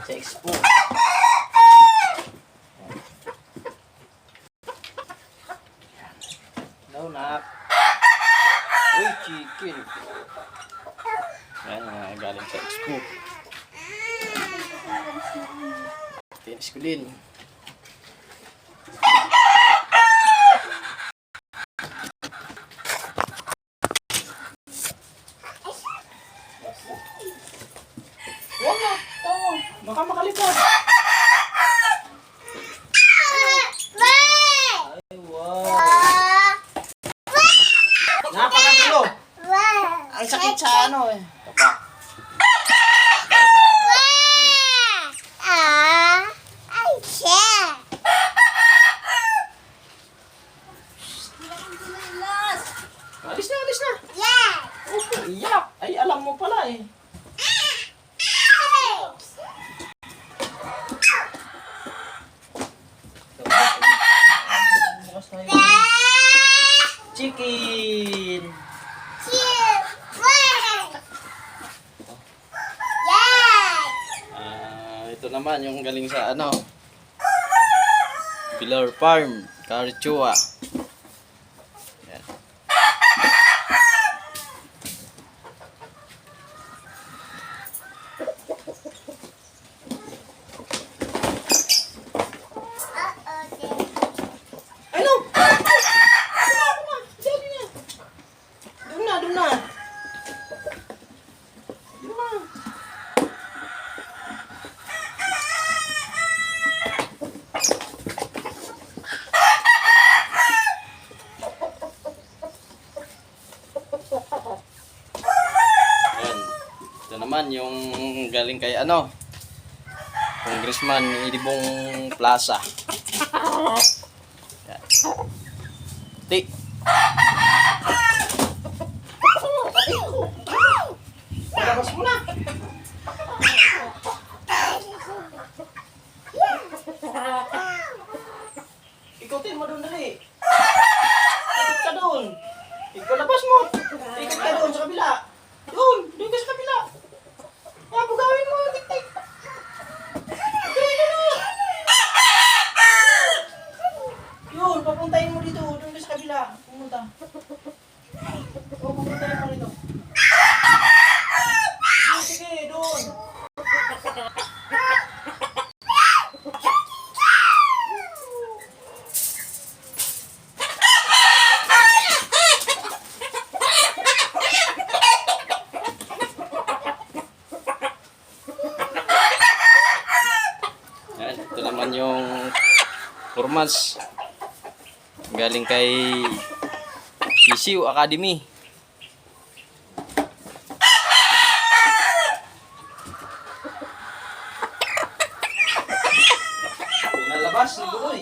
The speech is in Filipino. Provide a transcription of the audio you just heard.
sa expo. Hello, nak. Uy, chicken. Yan, galing sa expo. Tinis ko din. Huwag na, tawo. Baka makalipad. Ay, wow. Napakatulo. Ang sakit sa ano eh. Tapak. Alis na, alis na. Oh, iyak. Ay, alam mo pala eh. Chicken. Ito naman yung galing sa ano, Pilar Farm, Carichua. Yan. Ano? Doon na. Doon na. Yan. Ito naman yung galing kay ano, Congressman Ilibong Plaza. Yan. Ti. Labas mo na. Ikutin mo doon dali. Ikot ka doon. Ikaw labas mo. Ikot ka doon sa kabila. Doon ka sa kabila. Bugawin mo, tik-tik. Okay, doon. Yun, papuntahin mo dito. Doon ka sa kabila. Pumunta. O, papuntahin mo dito. Sige, doon. Yan, ito naman yung formas galing kay Isiw Academy. Pinalabas ni Buloy.